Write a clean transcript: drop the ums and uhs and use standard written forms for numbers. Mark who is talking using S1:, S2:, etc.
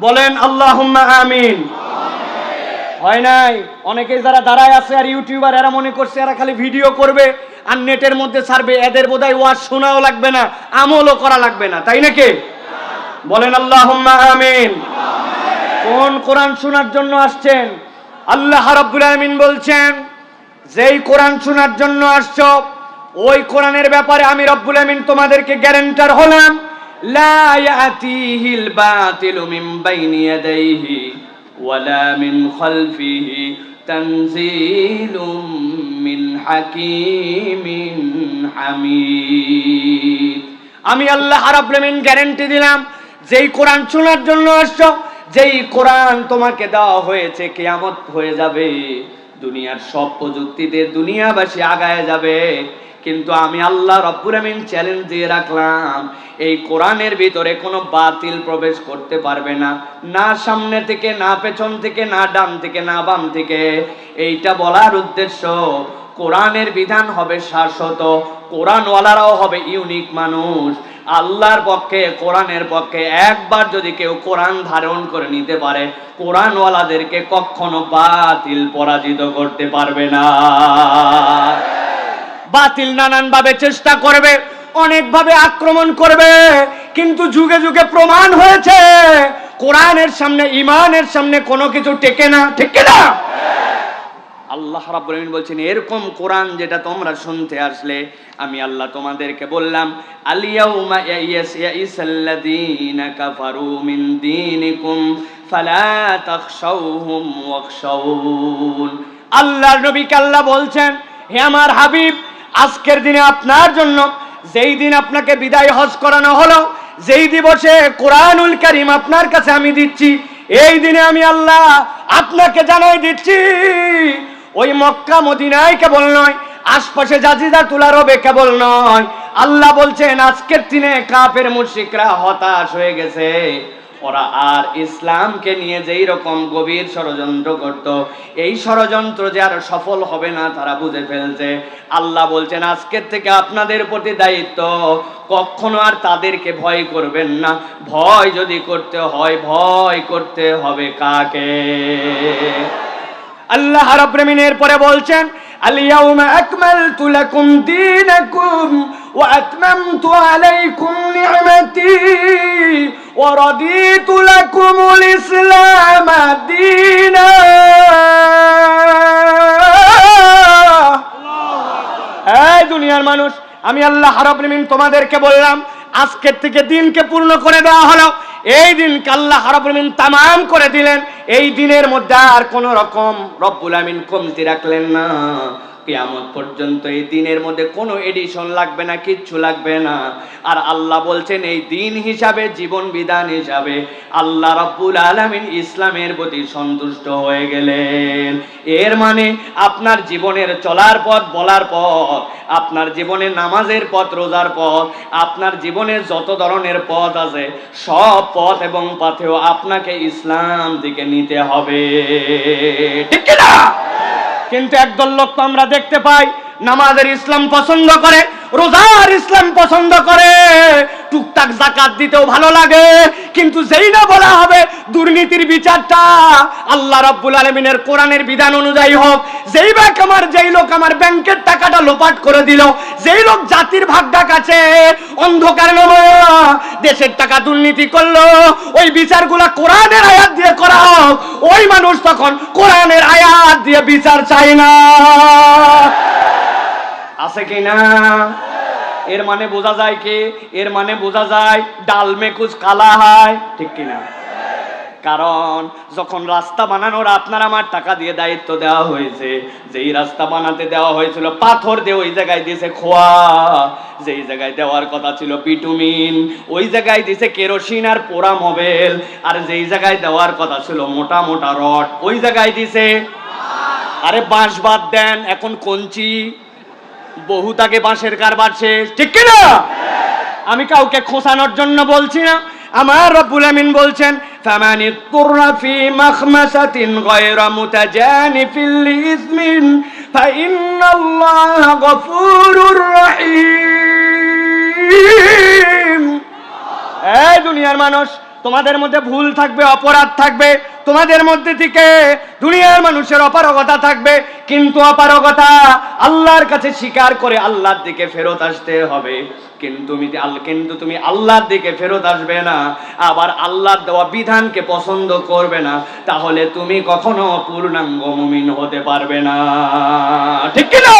S1: বলেন আল্লাহুম্মা আমিন। হয় নাই? অনেকেই যারা দাঁড়ায় আছে আর ইউটিউবার এরা মনে করছে এরা খালি ভিডিও করবে আর নেটের মধ্যে ছাড়বে, এদের বোধহয় ওয়াজ শোনাও লাগবে না, আমলও করা লাগবে না, তাই নাকি? বলেন আল্লাহুম্মা আমিন। কোন কোরআন শোনার জন্য আসছেন? আল্লাহ রাব্বুল আলামিন বলছেন, যেই কোরআন শোনার জন্য আসছো ওই কোরআনের ব্যাপারে আমি রব্বুল আমিন তোমাদেরকে গ্যারান্টার হলাম, লা ইয়াতিহিল বাতিলু মিন বাইনি ইয়াদাইহি ওয়ালা মিন খালফিহি তানজিলুম মিন হাকিমিন হামিদ। আমি আল্লাহ রাব্বুল আমিন গ্যারান্টি দিলাম, যেই কোরআন শোনার জন্য আসছো, যেই কোরআন তোমাকে দেওয়া হয়েছে, কিয়ামত হয়ে যাবে, দুনিয়ার সব প্রযুক্তিতে দুনিয়াবাসী আগায় যাবে, কিন্তু আমি আল্লাহ রব্বুল আমিন চ্যালেঞ্জ দিয়ে রাখলাম, এই কোরআনের ভিতরে কোনো বাতিল প্রবেশ করতে পারবে না, না সামনে থেকে, না পেছন থেকে, না ডান থেকে, না বাম থেকে। এইটা বলার উদ্দেশ্য, কোরআনের বিধান হবে শাশ্বত, কোরআনওয়ালারাও হবে ইউনিক মানুষ। আল্লাহর পক্ষে, কোরআনের পক্ষে একবার যদি কেউ কোরআন ধারণ করে নিতে পারে, কোরআনওয়ালাদেরকে কখনো বাতিল পরাজিত করতে পারবে না। বাতিল নানান ভাবে চেষ্টা করবে, অনেক ভাবে আক্রমণ করবে, কিন্তু যুগে যুগে প্রমাণ হয়েছে কোরআনের সামনে, ইমানের সামনে কোনো কিছু টেকে না, ঠিক না? আল্লাহ রাব্বুল আলামিন বলছেন, এরকম কোরআন যেটা তোমরা শুনতে আসলে, আমি আল্লাহ তোমাদেরকে বললাম, আলিয়াউমা ইয়াইসাল্লাযীনা কাফারু মিন দীনিকুম ফালা তাখশাউহুম ওয়াখশাউন। আল্লাহর নবীকে আল্লাহ বলছেন, হে আমার হাবিব, আজকের দিনে আপনার জন্য, যেই দিন আপনাকে বিদায় হজ করানো হলো, যেই দিবসে কোরআনুল কারীম আপনার কাছে আমি দিচ্ছি, এই দিনে আমি আল্লাহ আপনাকে জানাই দিচ্ছি, ওই মক্কা মদিনায় কেবল নয়, আশপাশে জাজিরাতুল আরবে কেবল নয়, আল্লাহ বলছেন আজকের দিনে কাফের মুশরিকরা হতাশ হয়ে গেছে। ওরা আর ইসলামকে নিয়ে যেই রকম গভীর ষড়যন্ত্র করত, এই ষড়যন্ত্র যে আর সফল হবে না তারা বুঝে ফেলছে। আল্লাহ বলছেন, আজকের থেকে আপনাদের প্রতি দায়িত্ব, কখনো আর তাদেরকে ভয় করবেন না। ভয় যদি করতে হয়, ভয় করতে হবে কাকে? আল্লাহ রাব্বুল আমিন এরপরে বলছেন, আল-ইয়াউমা আকমালতু লাকুম দীনাকুম ওয়া আতমামতু আলাইকুম নি'মাতি ওয়া রাদিতু লাকুমুল ইসলাম দীনা। এই দুনিয়ার মানুষ, আমি আল্লাহ রাব্বুল আমিন তোমাদেরকে বললাম, আজকের থেকে দিনকে পূর্ণ করে দেওয়া হলো। এই দিনকে আল্লাহ রাব্বুল আমিন তামাম করে দিলেন। এই দিনের মধ্যে আর কোনো রকম রব্বুল আমিন কমতি রাখলেন না। কিয়ামত পর্যন্ত এই দিনের মধ্যে কোনো এডিশন লাগবে না, কিচ্ছু লাগবে না। আর আল্লাহ বলছেন, এই দিন হিসাবে, জীবন বিধান হিসাবে আল্লাহ রাব্বুল আলামিন ইসলামের প্রতি সন্তুষ্ট হয়ে গেলেন। এর মানে আপনার জীবনের চলার পথ, বলার পথ, আপনার জীবনে নামাজের পথ, রোজার পথ, আপনার জীবনের যত ধরনের পথ আছে, সব পথ এবং পথেও আপনাকে ইসলাম দিকে নিতে হবে, ঠিক না? কিন্তু একদল লোক তো আমরা দেখতে পাই, নামাজের ইসলাম পছন্দ করে, রোজার ইসলাম পছন্দ করে, টুকটাক যাকাত দিতেও ভালো লাগে, কিন্তু যেই না বলা হবে দুর্নীতির বিচারটা আল্লাহ রাব্বুল আলামিনের কোরআনের বিধান অনুযায়ী হোক, যেই লোক আমার ব্যাংকের টাকাটা লোপাট করে দিল, যেই লোক জাতির ভাগটা কাছে অন্ধকার নামায়া দেশের টাকা দুর্নীতি করলো, ওই বিচারগুলা কোরআনের আয়াত দিয়ে করা হোক, ওই মানুষ তখন কোরআনের আয়াত দিয়ে বিচার চায় না। আছে কি না? এর মানে বোঝা যায় কি? এর মানে বোঝা যায় ডাল মে কুছ কালা হয়, ঠিক কিনা? কারণ যখন রাস্তা বানানোর আপনার আমার টাকা দিয়ে দায়িত্ব দেওয়া হয়েছে, যেই রাস্তা বানাতে দেওয়া হয়েছিল পাথর দিয়ে ওই জায়গায় দিয়েছে খোয়া, যেই জায়গায় দেওয়ার কথা ছিল বিটুমিন ওই জায়গায় দিয়েছে কেরোসিন আর পোড়া মোবিল, আর যেই জায়গায় দেওয়ার কথা ছিল মোটা মোটা রড ওই জায়গায় দিয়েছে আরে বাঁশ বাদ দেন, এখন কঞ্চি, বহুত আগে বাঁশের কারবার শেষ, ঠিক কিনা? আমি কাউকে খোঁচানোর জন্য বলছি না, আমার রব্বুল আমিন বলছেন, ফামানি তুররা ফি মাখমাসাতিন গায়রা মুতাজানিফিল লিইসমিন ফাইন্নাল্লাহা গফুরুর রহিম। এই দুনিয়ার মানুষ, তোমাদের মধ্যে ভুল থাকবে, অপরাধ থাকবে, তোমাদের মধ্যে থেকে দুনিয়ার মানুষের অপারগতা থাকবে, কিন্তু অপারগতা আল্লাহর কাছে স্বীকার করে আল্লাহর দিকে ফেরত আসতে হবে। কিন্তু তুমি আল্লাহর দিকে ফেরত আসবে না, আবার আল্লাহর দেওয়া বিধানকে পছন্দ করবে না, তাহলে তুমি কখনো পূর্ণাঙ্গ মুমিন হতে পারবে না। ঠিক কি না?